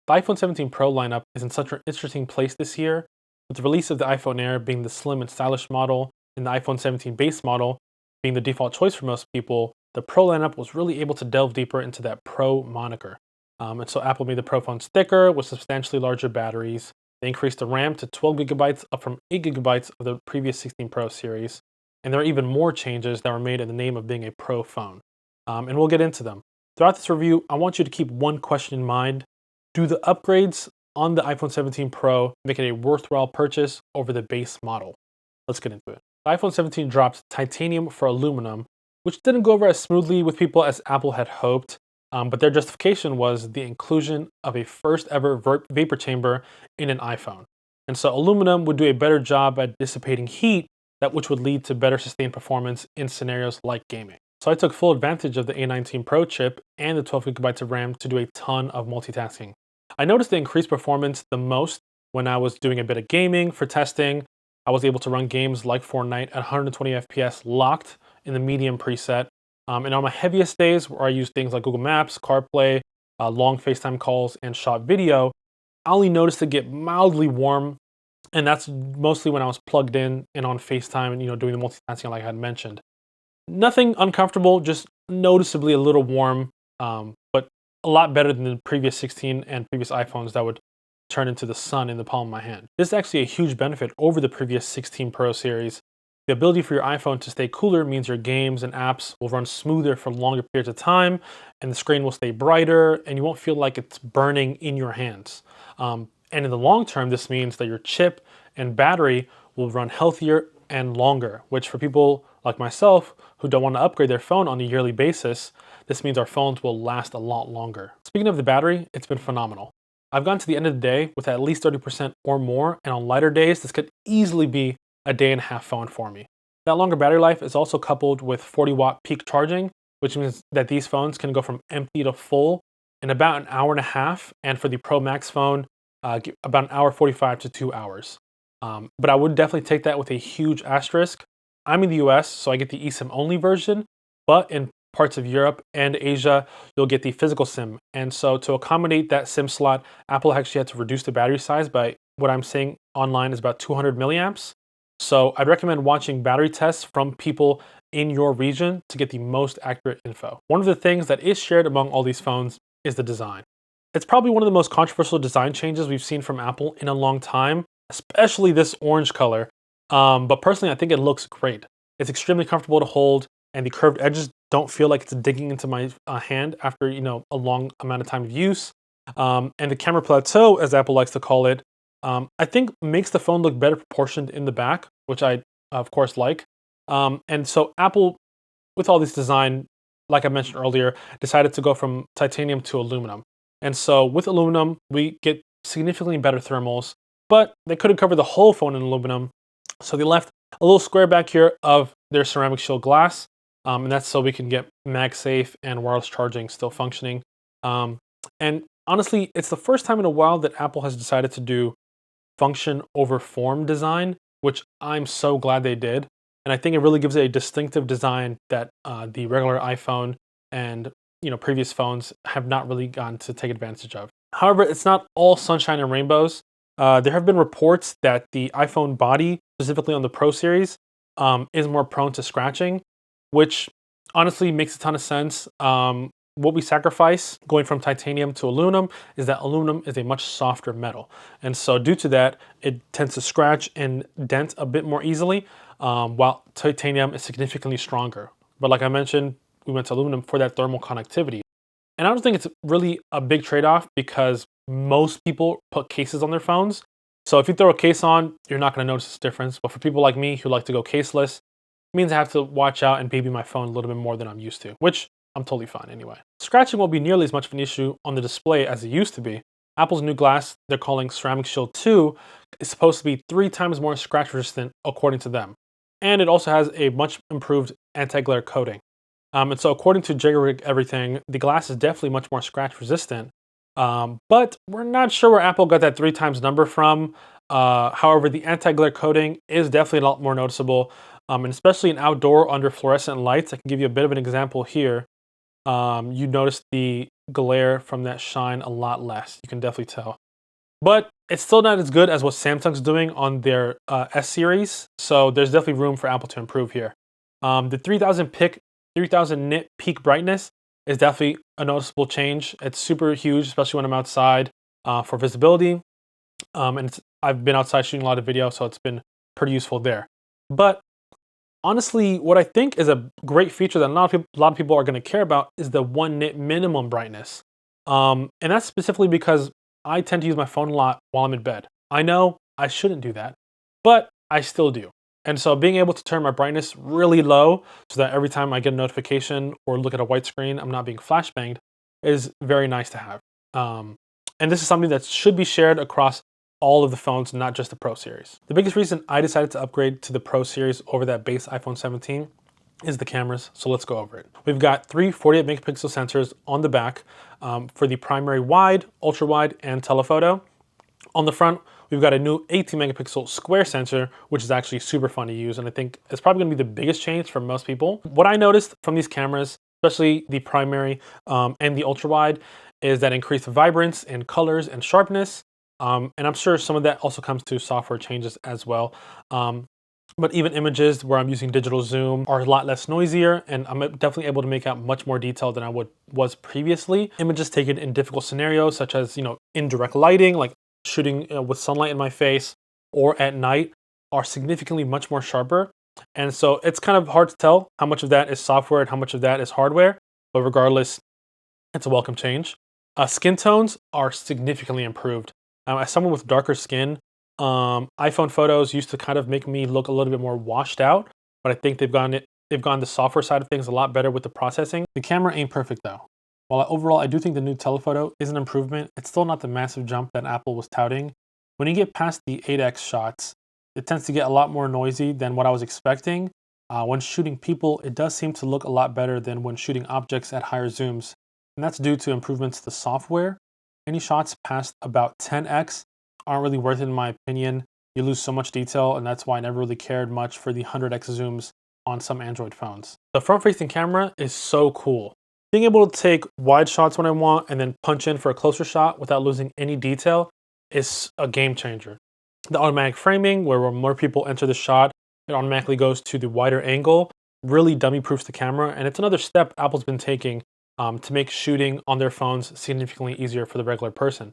The iPhone 17 Pro lineup is in such an interesting place this year, with the release of the iPhone Air being the slim and stylish model, and the iPhone 17 base model being the default choice for most people. The Pro lineup was really able to delve deeper into that Pro moniker. And so Apple made the Pro phones thicker with substantially larger batteries. They increased the RAM to 12 gigabytes, up from 8 gigabytes of the previous 16 Pro series. And there are even more changes that were made in the name of being a Pro phone. And we'll get into them. Throughout this review, I want you to keep one question in mind. Do the upgrades on the iPhone 17 Pro make it a worthwhile purchase over the base model? Let's get into it. The iPhone 17 dropped titanium for aluminum, which didn't go over as smoothly with people as Apple had hoped, but their justification was the inclusion of a first ever vapor chamber in an iPhone. And so aluminum would do a better job at dissipating heat, which would lead to better sustained performance in scenarios like gaming. So I took full advantage of the A19 Pro chip and the 12 gigabytes of RAM to do a ton of multitasking. I noticed the increased performance the most when I was doing a bit of gaming for testing. I was able to run games like Fortnite at 120 FPS locked in the medium preset. And on my heaviest days, where I use things like Google Maps, CarPlay, long FaceTime calls, and shot video, I only noticed it get mildly warm, and that's mostly when I was plugged in and on FaceTime and doing the multitasking like I had mentioned. Nothing uncomfortable, just noticeably a little warm, but a lot better than the previous 16 and previous iPhones that would turn into the sun in the palm of my hand. This is actually a huge benefit over the previous 16 Pro series. The ability for your iPhone to stay cooler means your games and apps will run smoother for longer periods of time, and the screen will stay brighter, and you won't feel like it's burning in your hands. And in the long term, this means that your chip and battery will run healthier and longer, which for people like myself who don't want to upgrade their phone on a yearly basis, this means our phones will last a lot longer. Speaking of the battery, it's been phenomenal. I've gotten to the end of the day with at least 30% or more, and on lighter days, this could easily be a day and a half phone for me. That longer battery life is also coupled with 40-watt peak charging, which means that these phones can go from empty to full in about an hour and a half, and for the Pro Max phone, about an hour 45 to 2 hours. But I would definitely take that with a huge asterisk. I'm in the US, so I get the eSIM only version, but in parts of Europe and Asia, you'll get the physical SIM. And so to accommodate that SIM slot, Apple actually had to reduce the battery size by what I'm saying online is about 200 milliamps. So I'd recommend watching battery tests from people in your region to get the most accurate info. One of the things that is shared among all these phones is the design. It's probably one of the most controversial design changes we've seen from Apple in a long time, especially this orange color. But personally, I think it looks great. It's extremely comfortable to hold, and the curved edges don't feel like it's digging into my hand after a long amount of time of use. And the camera plateau, as Apple likes to call it, I think makes the phone look better proportioned in the back, which I of course like. And so Apple, with all this design, like I mentioned earlier, decided to go from titanium to aluminum. And so with aluminum, we get significantly better thermals, but they couldn't cover the whole phone in aluminum. So they left a little square back here of their ceramic shield glass, and that's so we can get MagSafe and wireless charging still functioning. And honestly, it's the first time in a while that Apple has decided to do function over form design, which I'm so glad they did. And I think it really gives it a distinctive design that the regular iPhone and previous phones have not really gotten to take advantage of. However, it's not all sunshine and rainbows. There have been reports that the iPhone body, specifically on the Pro series, is more prone to scratching, which honestly makes a ton of sense. What we sacrifice going from titanium to aluminum is that aluminum is a much softer metal. And so due to that, it tends to scratch and dent a bit more easily, while titanium is significantly stronger. But like I mentioned, we went to aluminum for that thermal conductivity. And I don't think it's really a big trade-off because most people put cases on their phones. So if you throw a case on, you're not going to notice this difference. But for people like me who like to go caseless, it means I have to watch out and baby my phone a little bit more than I'm used to, which I'm totally fine anyway. Scratching won't be nearly as much of an issue on the display as it used to be. Apple's new glass, they're calling Ceramic Shield 2, is supposed to be 3 times more scratch resistant according to them. And it also has a much improved anti-glare coating. And so according to JRig Everything, the glass is definitely much more scratch resistant. But we're not sure where Apple got that 3 times number from. However, the anti-glare coating is definitely a lot more noticeable, and especially in outdoor under fluorescent lights. I can give you a bit of an example here. You notice the glare from that shine a lot less. You can definitely tell. But it's still not as good as what Samsung's doing on their S series. So there's definitely room for Apple to improve here. The 3000 nit peak brightness is definitely a noticeable change. It's super huge, especially when I'm outside for visibility. I've been outside shooting a lot of video, so it's been pretty useful there. But honestly, what I think is a great feature that a lot of people are going to care about is the 1 nit minimum brightness. And that's specifically because I tend to use my phone a lot while I'm in bed. I know I shouldn't do that, but I still do. And so being able to turn my brightness really low so that every time I get a notification or look at a white screen, I'm not being flashbanged is very nice to have. And this is something that should be shared across all of the phones, not just the Pro series. The biggest reason I decided to upgrade to the Pro series over that base iPhone 17 is the cameras, so let's go over it. We've got three 48 megapixel sensors on the back for the primary wide, ultra wide, and telephoto. On the front, we've got a new 18 megapixel square sensor, which is actually super fun to use, and I think it's probably gonna be the biggest change for most people. What I noticed from these cameras, especially the primary and the ultra wide, is that increased vibrance and colors and sharpness. And I'm sure some of that also comes to software changes as well. But even images where I'm using digital zoom are a lot less noisier, and I'm definitely able to make out much more detail than I was previously. Images taken in difficult scenarios, such as indirect lighting, like shooting with sunlight in my face, or at night, are significantly much more sharper. And so it's kind of hard to tell how much of that is software and how much of that is hardware. But regardless, it's a welcome change. Skin tones are significantly improved. As someone with darker skin, iPhone photos used to kind of make me look a little bit more washed out, but I think they've gone the software side of things a lot better with the processing. The camera ain't perfect though. While overall I do think the new telephoto is an improvement, it's still not the massive jump that Apple was touting. When you get past the 8x shots, it tends to get a lot more noisy than what I was expecting. When shooting people, it does seem to look a lot better than when shooting objects at higher zooms, and that's due to improvements to the software. Any shots past about 10x aren't really worth it in my opinion. You lose so much detail, and that's why I never really cared much for the 100x zooms on some Android phones. The front-facing camera is so cool. Being able to take wide shots when I want and then punch in for a closer shot without losing any detail is a game changer. The automatic framing, where when more people enter the shot, it automatically goes to the wider angle, really dummy-proofs the camera, and it's another step Apple's been taking to make shooting on their phones significantly easier for the regular person.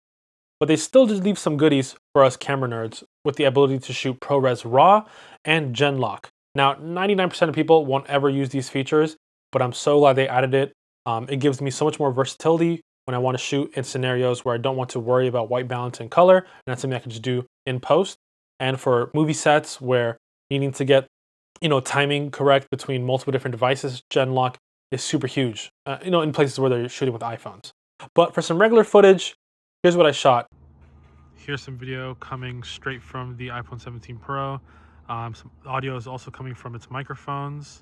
But they still did leave some goodies for us camera nerds with the ability to shoot ProRes RAW and Gen Lock. Now, 99% of people won't ever use these features, but I'm so glad they added it. It gives me so much more versatility when I want to shoot in scenarios where I don't want to worry about white balance and color, and that's something I can just do in post. And for movie sets where needing to get timing correct between multiple different devices, Gen Lock is super huge, in places where they're shooting with iPhones. But for some regular footage, here's what I shot. Here's some video coming straight from the iPhone 17 Pro. Some audio is also coming from its microphones.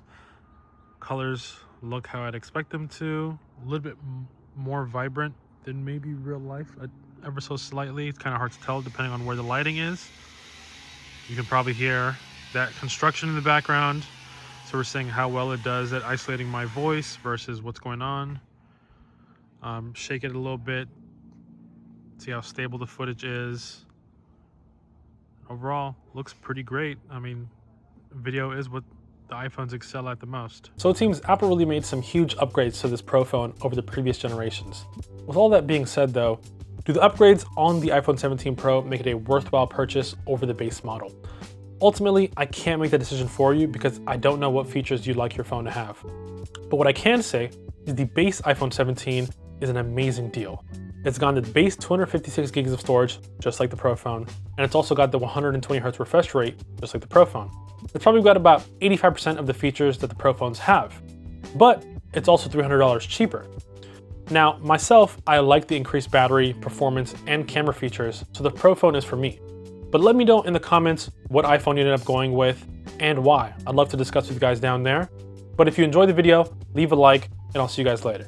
Colors look how I'd expect them to. A little bit more vibrant than maybe real life, ever so slightly. It's kind of hard to tell depending on where the lighting is. You can probably hear that construction in the background. So we're seeing how well it does at isolating my voice versus what's going on. Shake it a little bit. See how stable the footage is. Overall, looks pretty great. I mean, video is what the iPhones excel at the most. So it seems Apple really made some huge upgrades to this Pro phone over the previous generations. With all that being said though, do the upgrades on the iPhone 17 Pro make it a worthwhile purchase over the base model? Ultimately, I can't make that decision for you because I don't know what features you'd like your phone to have. But what I can say is the base iPhone 17 is an amazing deal. It's got the base 256 gigs of storage, just like the Pro phone, and it's also got the 120 Hz refresh rate, just like the Pro phone. It's probably got about 85% of the features that the Pro phones have, but it's also $300 cheaper. Now, myself, I like the increased battery, performance, and camera features, so the Pro phone is for me. But let me know in the comments what iPhone you ended up going with and why. I'd love to discuss with you guys down there. But if you enjoyed the video, leave a like, and I'll see you guys later.